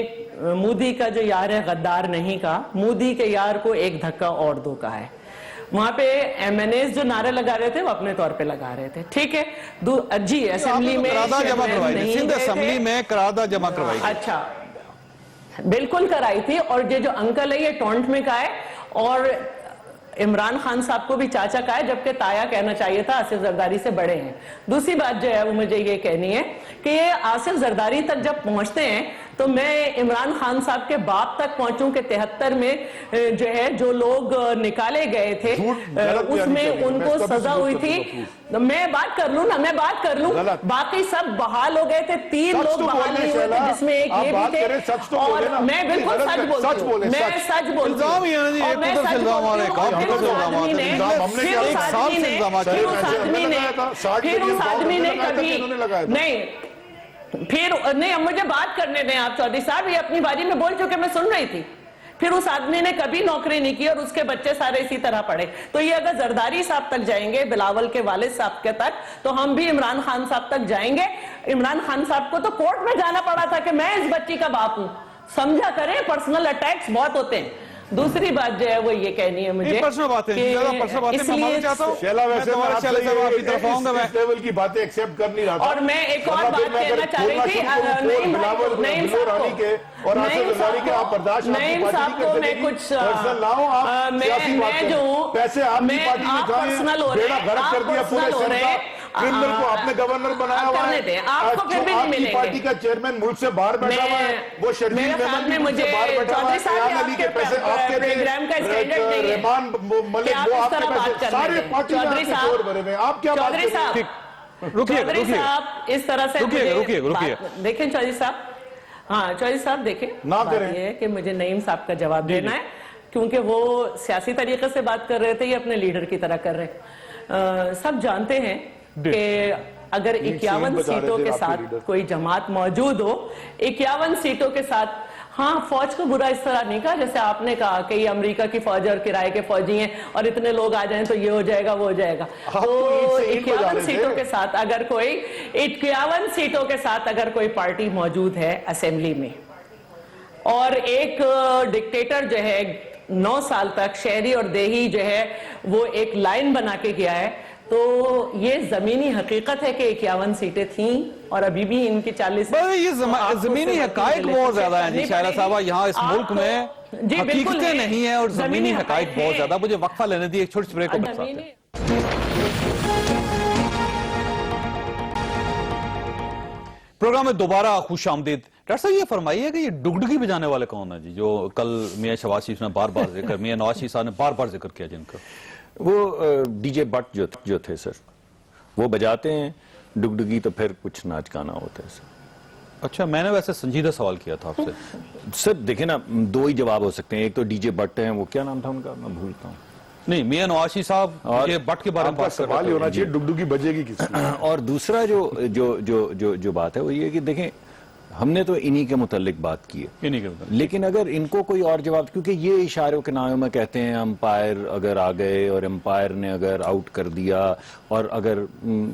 [SPEAKER 11] मोदी का जो यार है गद्दार नहीं कहा, मोदी के यार को एक धक्का और दो कहा है। वहां पे एमएनएस जो नारे लगा रहे थे वो अपने तौर पे लगा रहे थे, ठीक है जी। असेंबली में
[SPEAKER 1] करारदाद जमा करवाई, सिंध असेंबली में करारदाद जमा करवाई।
[SPEAKER 11] अच्छा, बिल्कुल कराई थी। और ये जो अंकल है ये टोंट में का है और इमरान खान साहब को भी चाचा का है, जबकि ताया कहना चाहिए था, आसिफ जरदारी से बड़े हैं। दूसरी बात जो है वो मुझे ये कहनी है कि ये आसिफ जरदारी तक जब पहुंचते हैं तो मैं इमरान खान साहब के बाप तक पहुंचूं कि 73 में जो है जो लोग निकाले गए थे उसमें उनको सजा हुई थी। मैं बात कर लूं ना, मैं बात कर लूं, बाकी सब बहाल हो गए थे, 3 लोग बहाल नहीं हुए थे, जिसमें एक ये भी थे। और मैं बिल्कुल सच बोलती हूं, मैं सच बोलती हूं, और मैं सच बोलती हूँ। फिर उस आदमी ने कभी नहीं, फिर नहीं, अब मुझे बात करने दें आप चौधरी साहब, ये अपनी बारी में बोल चुके, मैं सुन रही थी। फिर उस आदमी ने कभी नौकरी नहीं की और उसके बच्चे सारे इसी तरह पड़े। तो ये अगर जरदारी साहब तक जाएंगे, बिलावल के वालिद साहब के तक, तो हम भी इमरान खान साहब तक जाएंगे। इमरान खान साहब को तो कोर्ट में जाना पड़ा था कि मैं इस बच्ची का बाप हूं। समझा करें, पर्सनल अटैक्स बहुत होते हैं। दूसरी बात जो है वो ये कहनी है मुझे
[SPEAKER 1] पर्सनल बात है, ज्यादा पर्सनल बात है, मैं मानना चाहता हूं।
[SPEAKER 9] शैला, वैसे मैं
[SPEAKER 1] आपकी तरफ आऊंगा, मैं
[SPEAKER 9] इस लेवल की बातें एक्सेप्ट कर नहीं रहा था।
[SPEAKER 11] और मैं एक और बात कहना चाह रही थी, नईम साहब
[SPEAKER 9] के आप बर्दाश्त
[SPEAKER 11] साहब को मैं कुछ मैं जो
[SPEAKER 9] पैसे आपकी पार्टी में
[SPEAKER 11] पर्सनल हो रहे हैं,
[SPEAKER 9] गरक कर दिया पूरे सेंटर, क्रिमिनल को आपने गवर्नर बनाया हुआ है,
[SPEAKER 11] आपको फिर भी नहीं
[SPEAKER 9] आपकी पार्टी का चेयरमैन मुल्क से बाहर बैठा हुआ है, वो शर्जील मेमन भी मुल्क से बाहर बैठा हुआ है, इयान अली के पैसे आपके थे, रहमान मलिक वो आपके पैसे, सारे पार्टी में आपके चोर भरे हुए हैं, आप क्या बात कर रहे हैं?
[SPEAKER 11] रुकिए साहब, इस तरह से
[SPEAKER 1] रुकिए
[SPEAKER 11] देखें चौधरी साहब, हाँ चौधरी साहब देखें,
[SPEAKER 9] ना करें
[SPEAKER 11] ये है कि मुझे नईम साहब का जवाब देना है, क्योंकि वो सियासी तरीके से बात कर रहे थे, ये अपने लीडर की तरह कर रहे हैं। सब जानते हैं कि अगर 51 सीटों के साथ कोई जमात मौजूद हो, 51 सीटों के साथ, हाँ फौज को बुरा इस तरह नहीं कहा जैसे आपने कहा कि ये अमेरिका की फौज और किराए के फौजी हैं और इतने लोग आ जाएं तो ये हो जाएगा वो हो जाएगा। तो 51 सीटों के साथ अगर कोई 51 सीटों के साथ अगर कोई पार्टी मौजूद है असेंबली में और एक डिक्टेटर जो है 9 साल तक शहरी और देही जो है वो एक लाइन बना के गया है, तो ये जमीनी हकीकत है कि 51 सीटें थीं और अभी भी इनकी 40।
[SPEAKER 1] ये जमीनी हकायक बहुत ज्यादा है जी शायरा साहबा, यहाँ इस मुल्क में हकीकतें नहीं है और जमीनी हकायक बहुत ज्यादा। मुझे वक्फा लेने दी, एक छोटी सी ब्रेक को बताते हैं। प्रोग्राम में दोबारा खुश आमदीद। डॉक्टर साहब ये फरमाइए कि ये डुगडुगी बजाने वाले कौन है जी, जो कल मियां शहबाज शरीफ ने बार बार जिक्र, मियां नवाज शरीफ साहब ने बार बार जिक्र किया जिनका?
[SPEAKER 10] वो डीजे बट जो थे सर, वो बजाते हैं डुगडुगी, तो फिर कुछ नाच गाना होता है सर।
[SPEAKER 1] अच्छा, मैंने वैसे संजीदा सवाल किया था आपसे।
[SPEAKER 10] सर देखिए ना, 2 ही जवाब हो सकते हैं, एक तो डीजे बट हैं, वो क्या नाम था उनका मैं भूलता हूँ,
[SPEAKER 1] नहीं मियां नवाज शरीफ साहब डीजे बट के बारे में बात कर
[SPEAKER 9] सवाल होना चाहिए डुगडुगी बजेगी किसकी।
[SPEAKER 10] और दूसरा जो बात है वो ये कि देखें, हमने तो इन्हीं के मुतालिक बात की है, लेकिन अगर इनको कोई और जवाब, क्योंकि ये इशारों के नामों में कहते हैं अंपायर अगर आ गए और अंपायर ने अगर आउट कर दिया और अगर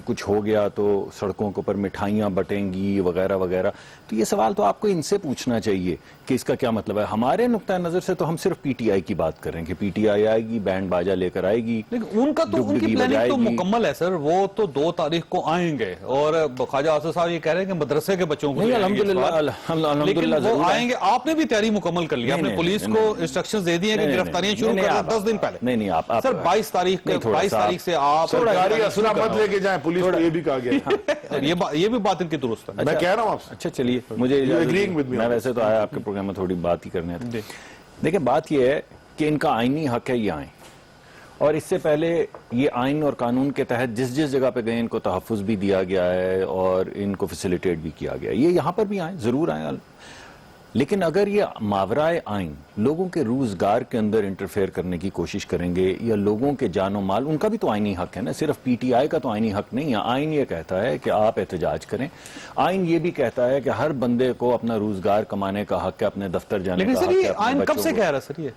[SPEAKER 10] कुछ हो गया तो सड़कों के ऊपर मिठाइयाँ बटेंगी वगैरह वगैरह, तो ये सवाल तो आपको इनसे पूछना चाहिए कि इसका क्या मतलब है। हमारे नुक्ता नजर से तो हम सिर्फ पीटीआई की बात कर रहे हैं कि पीटीआई आएगी, बैंड बाजा लेकर आएगी,
[SPEAKER 1] लेकिन उनका तो उनकी प्लानिंग तो मुकम्मल है सर, वो तो 2 तारीख को आएंगे और ख्वाजा आसिफ साहब ये कह रहे हैं कि मदरसे के बच्चों को लेकिन वो आएंगे। आपने भी तैयारी मुकम्मल कर लिया, आपने पुलिस को इंस्ट्रक्शंस दे दिए कि गिरफ्तारियां शुरू कर 10 दिन पहले।
[SPEAKER 10] नहीं आप
[SPEAKER 1] सर 22 तारीख से आप
[SPEAKER 9] सरकारी असला मत लेके जाएं, पुलिस को ये भी कहा गया।
[SPEAKER 1] ये भी बात इनकी दुरुस्त है,
[SPEAKER 9] मैं कह रहा हूँ आपसे।
[SPEAKER 10] अच्छा चलिए, मुझे मैं वैसे तो आया आपके प्रोग्राम में थोड़ी बात ही करने थे। देखिए बात यह है कि इनका आईनी हक है ये आए, और इससे पहले ये आइन और कानून के तहत जिस जिस जगह पे गए इनको तहफ़्फ़ुज़ भी दिया गया है और इनको फैसिलिटेट भी किया गया है। ये यहाँ पर भी आए, जरूर आए, लेकिन अगर ये मावराए आइन लोगों के रोजगार के अंदर इंटरफेयर करने की कोशिश करेंगे या लोगों के जानो माल, उनका भी तो आईनी हक है ना, सिर्फ पीटीआई का तो आईनी हक नहीं है। आइन ये कहता है कि आप एहतजाज करें, आइन ये भी कहता है कि हर बंदे को अपना रोजगार कमाने का हक है, अपने दफ्तर जाने का हक है।
[SPEAKER 1] आइन कब से कह रहा है सर? ये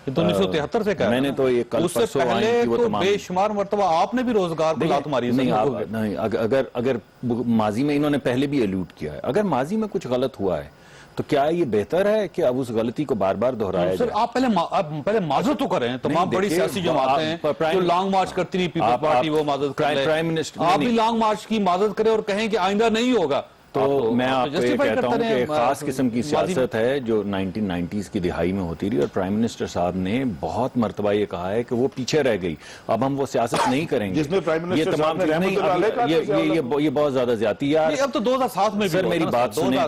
[SPEAKER 1] 1973 से कहा,
[SPEAKER 10] मैंने तो ये कल
[SPEAKER 1] उससे पहले तो बेशुमार मर्तबा आपने भी रोजगार को लात मारी।
[SPEAKER 10] नहीं, अगर माजी में इन्होंने पहले भी अलूड किया है, अगर माजी में कुछ गलत हुआ है तो क्या ये बेहतर है कि अब उस गलती को बार बार दोहराया जाए?
[SPEAKER 1] आप पहले माजूर तो करें, तमाम बड़ी सियासी जमातें हैं जो लॉन्ग मार्च करती रही, पीपल्स पार्टी वो माजूर करे, प्राइम मिनिस्टर आप भी लॉन्ग मार्च की मदद करें और कहें कि आइंदा नहीं होगा।
[SPEAKER 10] तो मैं आपको ये कहता हूं कि खास किस्म की सियासत है जो 1990s की दिहाई में होती रही, और प्राइम मिनिस्टर साहब ने बहुत मरतबा ये कहा है कि वो पीछे रह गई, अब हम वो सियासत नहीं करेंगे।
[SPEAKER 9] जिसमें प्राइम मिनिस्टर साहब ने
[SPEAKER 10] ये बहुत ज्यादा ज्यादा यार,
[SPEAKER 1] अब तो 2007 में
[SPEAKER 10] सर मेरी बात सुनिए,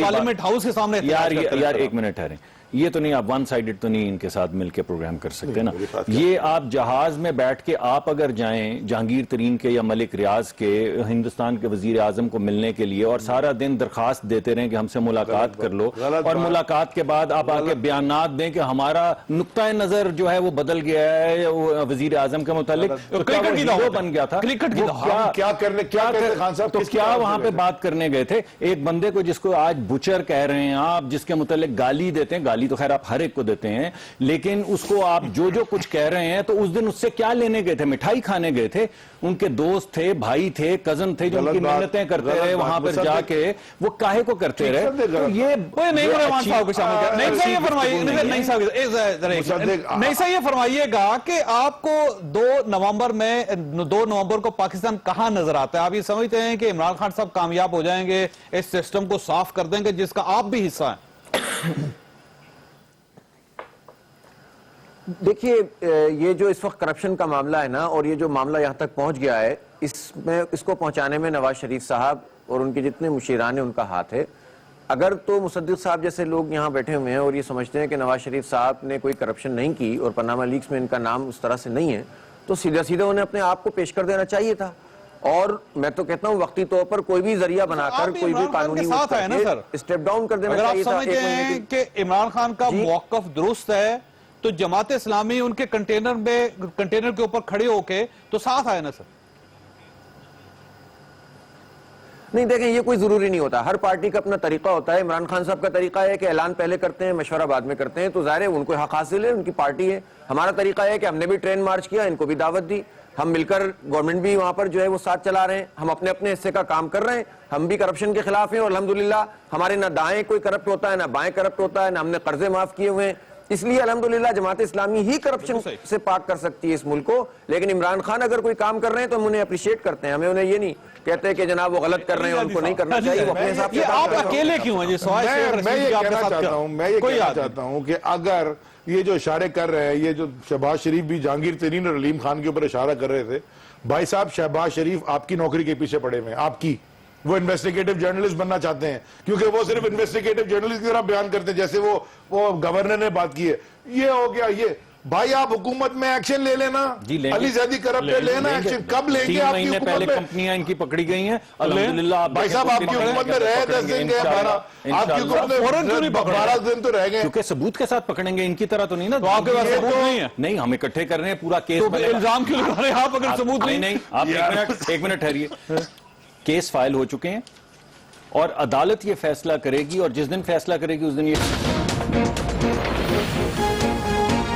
[SPEAKER 1] पार्लियामेंट हाउस के सामने
[SPEAKER 10] यार एक मिनट ठहरें, ये तो नहीं, आप वन साइडेड तो नहीं इनके साथ मिलकर प्रोग्राम कर सकते ना। ये आप जहाज में बैठ के आप अगर जाएं जहांगीर तरीन के या मलिक रियाज के हिंदुस्तान के वजीर आजम को मिलने के लिए और सारा दिन दरखास्त देते रहें कि हमसे मुलाकात कर लो, और मुलाकात के बाद आप आके बयानात दें कि हमारा नुक्ता नजर जो है वो बदल गया है वजीर आजम के मुतालिक, तो वो बन गया था क्रिकेट की तो क्या वहां पे बात करने गए थे एक बंदे को जिसको आज बुचर कह रहे हैं आप, जिसके मुतालिक गाली देते हैं, گالی تو خیر آپ ہر ایک کو دیتے ہیں، لیکن اس کو آپ جو کچھ کہہ رہے ہیں تو اس دن اس سے کیا لینے گئے تھے؟ مٹھائی کھانے گئے تھے، ان کے دوست تھے، بھائی تھے، کزن تھے جو ان کی محنتیں کرتے رہے وہاں پر جا کے، وہ کاہے کو کرتے رہے؟ تو یہ
[SPEAKER 1] نہیں صاحب یہ فرمائیے گا کہ آپ کو 2 نومبر کو پاکستان کہاں نظر آتا ہے؟ آپ یہ سمجھتے ہیں کہ عمران خان صاحب کامیاب ہو جائیں گے، اس سسٹم کو صاف کر دیں گے جس کا آپ بھی حصہ ہیں؟
[SPEAKER 12] دیکھیے یہ جو اس وقت کرپشن کا معاملہ ہے نا، اور یہ جو معاملہ یہاں تک پہنچ گیا ہے، اس کو پہنچانے میں نواز شریف صاحب اور ان کے جتنے مشیران ہیں ان کا ہاتھ ہے۔ اگر تو مصدق صاحب جیسے لوگ یہاں بیٹھے ہوئے ہیں اور یہ سمجھتے ہیں کہ نواز شریف صاحب نے کوئی کرپشن نہیں کی اور پاناما لیکس میں ان کا نام اس طرح سے نہیں ہے، تو سیدھا انہیں اپنے آپ کو پیش کر دینا چاہیے تھا۔ اور میں تو کہتا ہوں وقتی طور پر کوئی بھی ذریعہ بنا کر کوئی بھی قانونی اسٹیپ ڈاؤن کر دینا چاہیے تھا۔
[SPEAKER 1] اگر آپ سمجھتے ہیں کہ عمران خان کا موقف درست ہے تو جماعت اسلامی ان کے کنٹینر کے اوپر کھڑے ہو کے تو ساتھ آئے نا سر؟
[SPEAKER 12] نہیں دیکھیں، یہ کوئی ضروری نہیں ہوتا، ہر پارٹی کا اپنا طریقہ ہوتا ہے۔ عمران خان صاحب کا طریقہ ہے کہ اعلان پہلے کرتے ہیں، مشورہ بعد میں کرتے ہیں، تو ظاہر ہے ان کو حق حاصل ہے، ان کی پارٹی ہے۔ ہمارا طریقہ ہے کہ ہم نے بھی ٹرین مارچ کیا، ان کو بھی دعوت دی، ہم مل کر گورنمنٹ بھی وہاں پر جو ہے وہ ساتھ چلا رہے ہیں، ہم اپنے اپنے حصے کا کام کر رہے ہیں، ہم بھی کرپشن کے خلاف ہیں، اور الحمدللہ ہمارے نہ دائیں کوئی کرپٹ ہوتا ہے نہ بائیں کرپٹ ہوتا ہے، نہ ہم نے قرضے معاف کیے ہوئے ہیں، اس لیے الحمدللہ جماعت اسلامی ہی کرپشن سے پاک کر سکتی ہے اس ملک کو۔ لیکن عمران خان اگر کوئی کام کر رہے ہیں تو ہم انہیں اپریشیٹ کرتے ہیں، ہمیں انہیں یہ نہیں کہتے کہ جناب وہ غلط کر رہے ہیں، ان کو نہیں کرنا چاہیے، وہ اپنے حساب سے
[SPEAKER 1] آپ اکیلے کیوں ہیں؟
[SPEAKER 9] میں یہ کہنا چاہتا ہوں کہ اگر یہ جو اشارے کر رہے ہیں، یہ جو شہباز شریف بھی جہانگیر ترین اور علیم خان کے اوپر اشارہ کر رہے تھے، بھائی صاحب شہباز شریف آپ کی نوکری کے پیچھے پڑے ہوئے ہیں، آپ کی، وہ انویسٹیگیٹو جرنلسٹ بننا چاہتے ہیں، کیونکہ وہ صرف انویسٹیگیٹو جرنلسٹ کی طرح بیان کرتے ہیں، جیسے وہ گورنر نے بات کی ہے، یہ ہو گیا یہ۔ بھائی آپ حکومت میں ایکشن لے لینا، علی زیدی کرپٹ ہے، لینا ایکشن، کب لیں گے؟ آپ کی حکومت میں
[SPEAKER 10] کمپنیاں ان کی پکڑی گئی ہیں الحمدللہ۔
[SPEAKER 9] بھائی صاحب آپ کی حکومت میں رہے 10 دن گئے، آپ کی حکومت میں 12 دن تو رہ گئے،
[SPEAKER 10] کیونکہ ثبوت کے ساتھ پکڑیں گے، ان کی طرح تو نہیں نا۔
[SPEAKER 1] تو آپ کے پاس ثبوت نہیں ہے؟
[SPEAKER 10] نہیں، ہم اکٹھے کر رہے ہیں پورا کیس۔
[SPEAKER 1] تو الزام کیوں لگا رہے ہیں آپ اگر ثبوت نہیں؟
[SPEAKER 10] نہیں، آپ ایک منٹ ٹھہریے، کیس فائل ہو چکے ہیں اور عدالت یہ فیصلہ کرے گی، اور جس دن فیصلہ کرے گی اس دن یہ